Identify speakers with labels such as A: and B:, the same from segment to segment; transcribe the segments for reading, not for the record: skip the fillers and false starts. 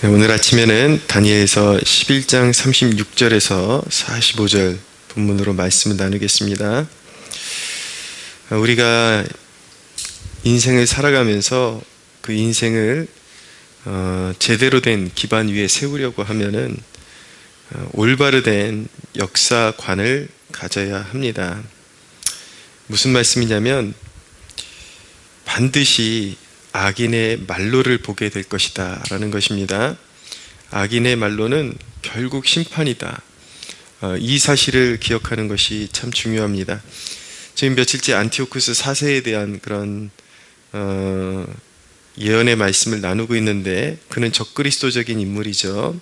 A: 오늘 아침에는 다니엘서 11장 36절에서 45절 본문으로 말씀을 나누겠습니다. 우리가 인생을 살아가면서 그 인생을 제대로 된 기반 위에 세우려고 하면은 올바로 된 역사관을 가져야 합니다. 무슨 말씀이냐면 반드시 악인의 말로를 보게 될 것이다 라는 것입니다. 악인의 말로는 결국 심판이다. 이 사실을 기억하는 것이 참 중요합니다. 지금 며칠째 안티오쿠스 4세에 대한 그런 예언의 말씀을 나누고 있는데 그는 적그리스도적인 인물이죠.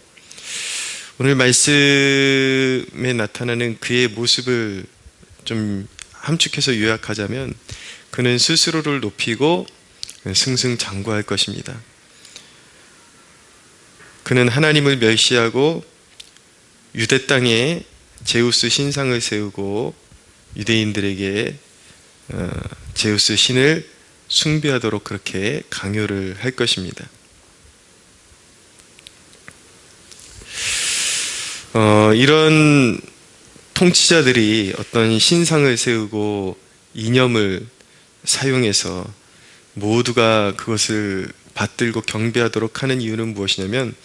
A: 오늘 말씀에 나타나는 그의 모습을 좀 함축해서 요약하자면 그는 스스로를 높이고 승승장구할 것입니다. 그는 하나님을 멸시하고 유대 땅에 제우스 신상을 세우고 유대인들에게 제우스 신을 숭배하도록 그렇게 강요를 할 것입니다. 이런 통치자들이 어떤 신상을 세우고 이념을 사용해서 모두가 그것을 받들고 경배하도록 하는 이유는 무엇이냐면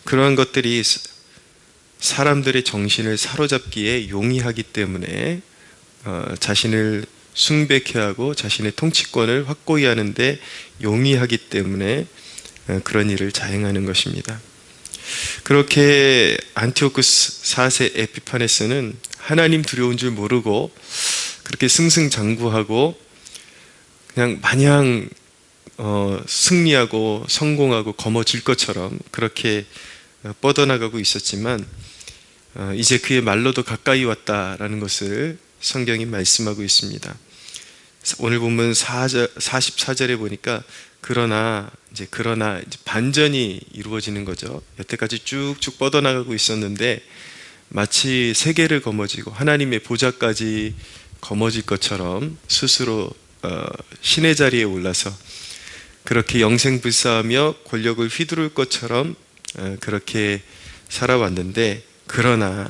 A: 그러한 것들이 사람들의 정신을 사로잡기에 용이하기 때문에 자신을 숭배케 하고 자신의 통치권을 확고히 하는데 용이하기 때문에 그런 일을 자행하는 것입니다. 그렇게 안티오쿠스 4세 에피파네스는 하나님 두려운 줄 모르고 그렇게 승승장구하고 그냥 마냥 승리하고 성공하고 거머쥘 것처럼 그렇게 뻗어나가고 있었지만 이제 그의 말로도 가까이 왔다라는 것을 성경이 말씀하고 있습니다. 오늘 본문 44절에 보니까 그러나 이제 반전이 이루어지는 거죠. 여태까지 쭉쭉 뻗어나가고 있었는데 마치 세계를 거머쥐고 하나님의 보좌까지 거머쥘 것처럼 스스로 신의 자리에 올라서 그렇게 영생불사하며 권력을 휘두를 것처럼 그렇게 살아왔는데 그러나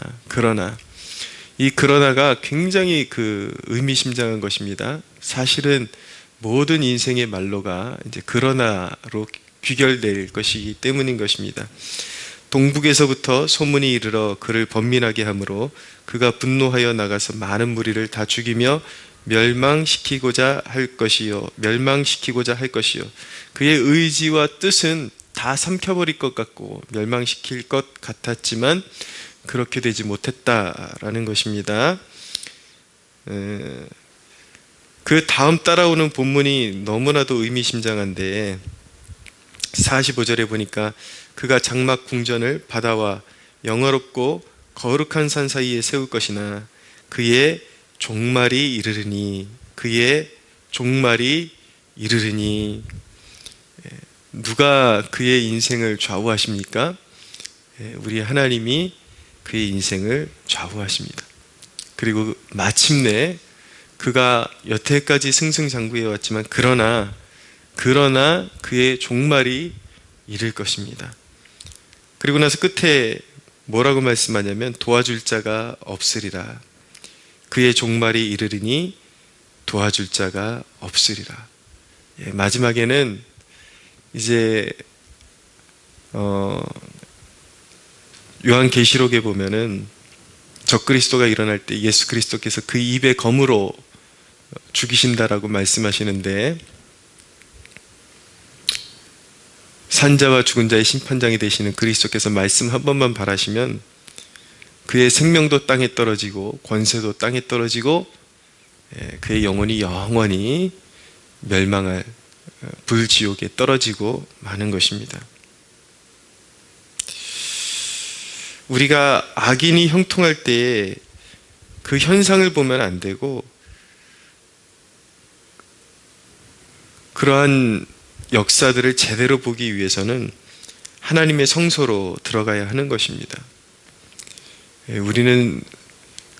A: 이 그러나가 굉장히 의미심장한 것입니다. 사실은 모든 인생의 말로가 이제 그러나로 귀결될 것이기 때문인 것입니다. 동북에서부터 소문이 이르러 그를 번민하게 하므로 그가 분노하여 나가서 많은 무리를 다 죽이며 멸망시키고자 할 것이요 그의 의지와 뜻은 다 삼켜버릴 것 같고 멸망시킬 것 같았지만 그렇게 되지 못했다라는 것입니다. 그 다음 따라오는 본문이 너무나도 의미심장한데 45절에 보니까 그가 장막 궁전을 바다와 영화롭고 거룩한 산 사이에 세울 것이나 그의 종말이 이르르니 누가 그의 인생을 좌우하십니까? 우리 하나님이 그의 인생을 좌우하십니다. 그리고 마침내 그가 여태까지 승승장구해 왔지만 그러나 그의 종말이 이를 것입니다. 그리고 나서 끝에 뭐라고 말씀하냐면 도와줄 자가 없으리라. 그의 종말이 이르리니 도와줄 자가 없으리라. 마지막에는 이제 요한계시록에 보면은 적그리스도가 일어날 때 예수 그리스도께서 그 입에 검으로 죽이신다라고 말씀하시는데 산자와 죽은 자의 심판장이 되시는 그리스도께서 말씀 한 번만 바라시면 그의 생명도 땅에 떨어지고 권세도 땅에 떨어지고 그의 영혼이 영원히 멸망할 불지옥에 떨어지고 마는 것입니다. 우리가 악인이 형통할 때에 그 현상을 보면 안 되고 그러한 역사들을 제대로 보기 위해서는 하나님의 성소로 들어가야 하는 것입니다. 우리는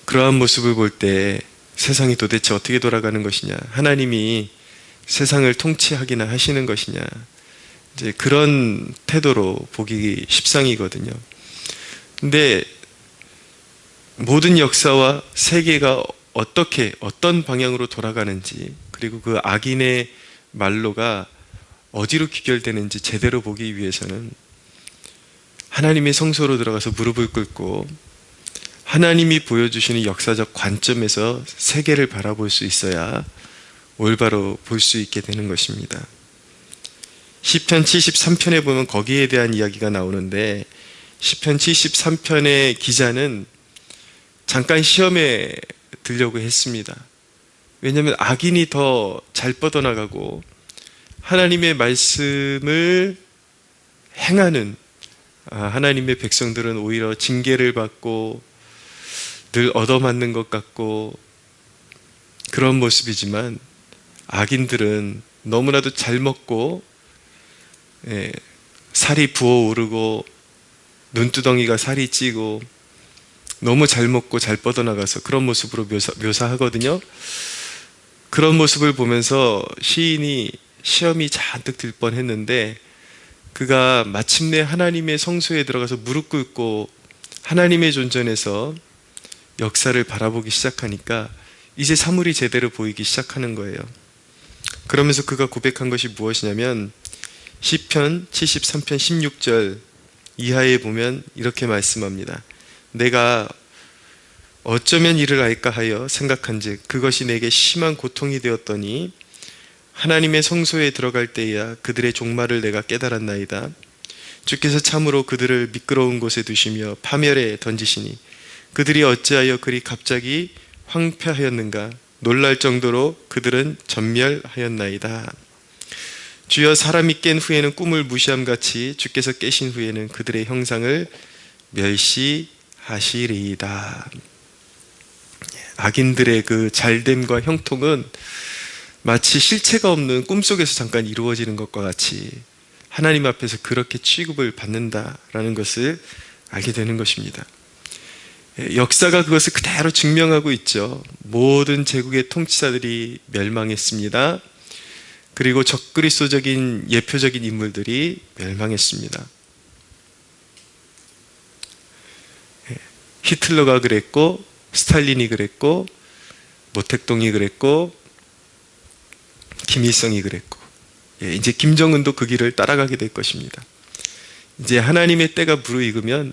A: 그러한 모습을 볼 때 세상이 도대체 어떻게 돌아가는 것이냐, 하나님이 세상을 통치하기나 하시는 것이냐, 이제 그런 태도로 보기 십상이거든요. 근데 모든 역사와 세계가 어떤 방향으로 돌아가는지, 그리고 그 악인의 말로가 어디로 귀결되는지 제대로 보기 위해서는 하나님의 성소로 들어가서 무릎을 꿇고 하나님이 보여주시는 역사적 관점에서 세계를 바라볼 수 있어야 올바로 볼 수 있게 되는 것입니다. 시편 73편에 보면 거기에 대한 이야기가 나오는데, 시편 73편의 기자는 잠깐 시험에 들려고 했습니다. 왜냐하면 악인이 더 잘 뻗어나가고 하나님의 말씀을 행하는 하나님의 백성들은 오히려 징계를 받고 늘 얻어맞는 것 같고 그런 모습이지만, 악인들은 너무나도 잘 먹고 살이 부어오르고 눈두덩이가 살이 찌고 너무 잘 먹고 잘 뻗어나가서 그런 모습으로 묘사하거든요. 그런 모습을 보면서 시인이 시험이 잔뜩 들 뻔했는데, 그가 마침내 하나님의 성소에 들어가서 무릎 꿇고 하나님의 존전에서 역사를 바라보기 시작하니까 이제 사물이 제대로 보이기 시작하는 거예요. 그러면서 그가 고백한 것이 무엇이냐면, 시편 73편 16절 이하에 보면 이렇게 말씀합니다. 내가 어쩌면 이를 알까 하여 생각한즉 그것이 내게 심한 고통이 되었더니 하나님의 성소에 들어갈 때야 그들의 종말을 내가 깨달았나이다. 주께서 참으로 그들을 미끄러운 곳에 두시며 파멸에 던지시니 그들이 어찌하여 그리 갑자기 황폐하였는가. 놀랄 정도로 그들은 전멸하였나이다. 주여, 사람이 깬 후에는 꿈을 무시함같이 주께서 깨신 후에는 그들의 형상을 멸시하시리이다. 악인들의 그 잘됨과 형통은 마치 실체가 없는 꿈속에서 잠깐 이루어지는 것과 같이 하나님 앞에서 그렇게 취급을 받는다라는 것을 알게 되는 것입니다. 역사가 그것을 그대로 증명하고 있죠. 모든 제국의 통치자들이 멸망했습니다. 그리고 적그리스도적인 예표적인 인물들이 멸망했습니다. 히틀러가 그랬고, 스탈린이 그랬고, 모택동이 그랬고, 김일성이 그랬고, 이제 김정은도 그 길을 따라가게 될 것입니다. 이제 하나님의 때가 무르익으면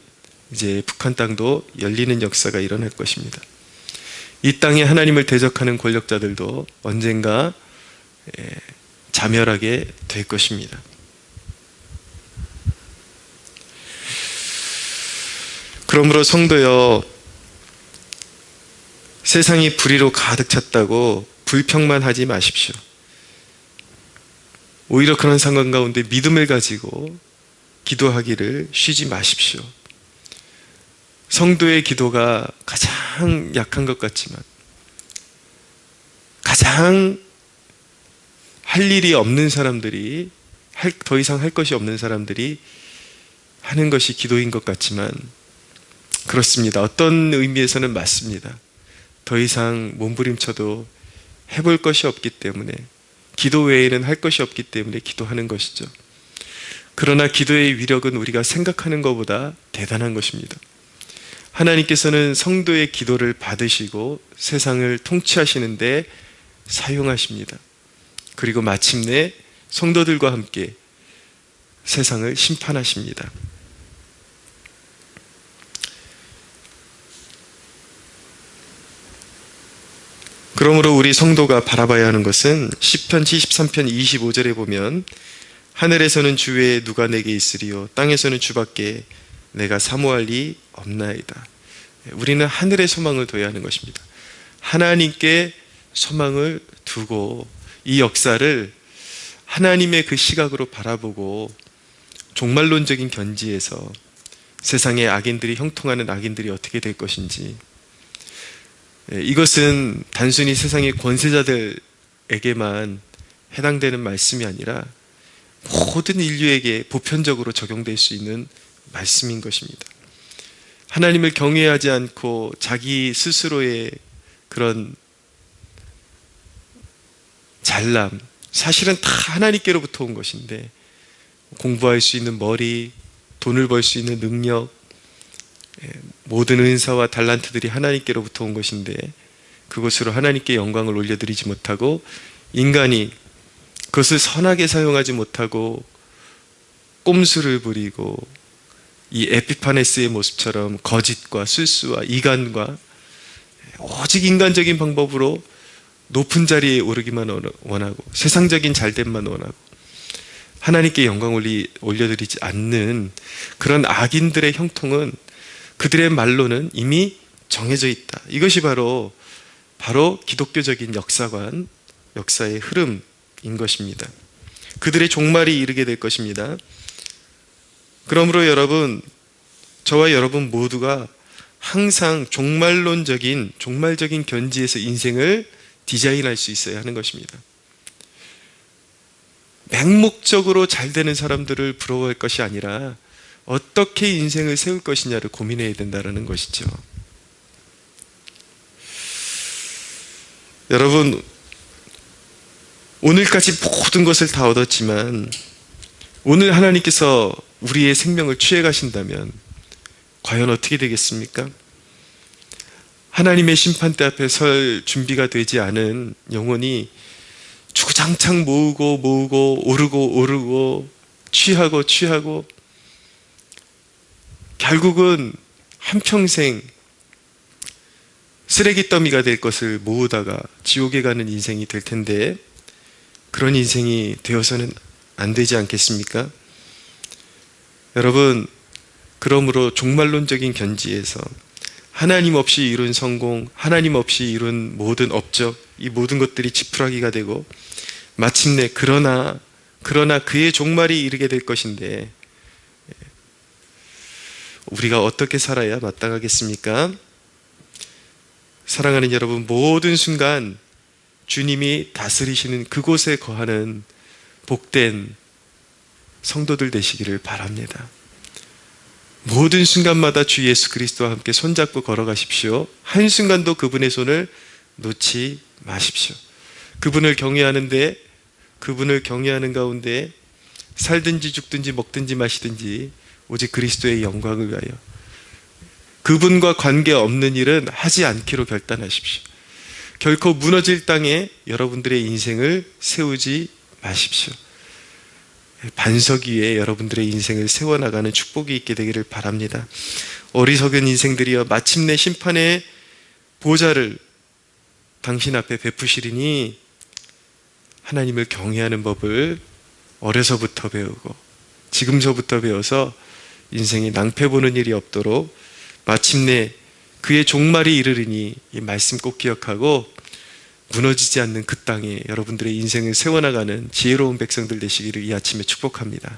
A: 이제 북한 땅도 열리는 역사가 일어날 것입니다. 이 땅에 하나님을 대적하는 권력자들도 언젠가 자멸하게 될 것입니다. 그러므로 성도여, 세상이 불의로 가득 찼다고 불평만 하지 마십시오. 오히려 그런 상황 가운데 믿음을 가지고 기도하기를 쉬지 마십시오. 성도의 기도가 가장 약한 것 같지만, 가장 할 일이 없는 사람들이, 더 이상 할 것이 없는 사람들이 하는 것이 기도인 것 같지만, 그렇습니다. 어떤 의미에서는 맞습니다. 더 이상 몸부림쳐도 해볼 것이 없기 때문에, 기도 외에는 할 것이 없기 때문에 기도하는 것이죠. 그러나 기도의 위력은 우리가 생각하는 것보다 대단한 것입니다. 하나님께서는 성도의 기도를 받으시고 세상을 통치하시는데 사용하십니다. 그리고 마침내 성도들과 함께 세상을 심판하십니다. 그러므로 우리 성도가 바라봐야 하는 것은 시편 73편 25절에 보면, 하늘에서는 주 외에 누가 내게 있으리요 땅에서는 주밖에 내가 사모할 리 없나이다. 우리는 하늘의 소망을 둬야 하는 것입니다. 하나님께 소망을 두고 이 역사를 하나님의 그 시각으로 바라보고 종말론적인 견지에서 세상의 악인들이, 형통하는 악인들이 어떻게 될 것인지, 이것은 단순히 세상의 권세자들에게만 해당되는 말씀이 아니라 모든 인류에게 보편적으로 적용될 수 있는 말씀인 것입니다. 하나님을 경외하지 않고 자기 스스로의 그런 잘남, 사실은 다 하나님께로부터 온 것인데 공부할 수 있는 머리, 돈을 벌 수 있는 능력, 모든 은사와 달란트들이 하나님께로부터 온 것인데 그것으로 하나님께 영광을 올려드리지 못하고 인간이 그것을 선하게 사용하지 못하고 꼼수를 부리고 이 에피파네스의 모습처럼 거짓과 술수와 이간과 오직 인간적인 방법으로 높은 자리에 오르기만 원하고 세상적인 잘됨만 원하고 하나님께 영광 올려드리지 않는 그런 악인들의 형통은 그들의 말로는 이미 정해져 있다. 이것이 바로 기독교적인 역사의 흐름인 것입니다. 그들의 종말이 이르게 될 것입니다. 그러므로 여러분, 저와 여러분 모두가 항상 종말적인 견지에서 인생을 디자인할 수 있어야 하는 것입니다. 맹목적으로 잘 되는 사람들을 부러워할 것이 아니라 어떻게 인생을 세울 것이냐를 고민해야 된다는 것이죠. 여러분, 오늘까지 모든 것을 다 얻었지만 오늘 하나님께서 우리의 생명을 취해 가신다면 과연 어떻게 되겠습니까? 하나님의 심판대 앞에 설 준비가 되지 않은 영혼이 주구장창 모으고 오르고 취하고 결국은 한평생 쓰레기 더미가 될 것을 모으다가 지옥에 가는 인생이 될 텐데 그런 인생이 되어서는 안 되지 않겠습니까? 여러분, 그러므로 종말론적인 견지에서 하나님 없이 이룬 성공, 하나님 없이 이룬 모든 업적, 이 모든 것들이 지푸라기가 되고 마침내 그러나 그의 종말이 이르게 될 것인데 우리가 어떻게 살아야 마땅하겠습니까? 사랑하는 여러분, 모든 순간 주님이 다스리시는 그곳에 거하는 복된 성도들 되시기를 바랍니다. 모든 순간마다 주 예수 그리스도와 함께 손잡고 걸어가십시오. 한순간도 그분의 손을 놓지 마십시오. 그분을 경외하는 가운데 살든지 죽든지 먹든지 마시든지 오직 그리스도의 영광을 위하여 그분과 관계없는 일은 하지 않기로 결단하십시오. 결코 무너질 땅에 여러분들의 인생을 세우지 마십시오. 반석 위에 여러분들의 인생을 세워나가는 축복이 있게 되기를 바랍니다. 어리석은 인생들이여 마침내 심판의 보좌를 당신 앞에 베푸시리니 하나님을 경외하는 법을 어려서부터 배우고 지금서부터 배워서 인생에 낭패 보는 일이 없도록 마침내 그의 종말이 이르리니 이 말씀 꼭 기억하고 무너지지 않는 그 땅에 여러분들의 인생을 세워나가는 지혜로운 백성들 되시기를 이 아침에 축복합니다.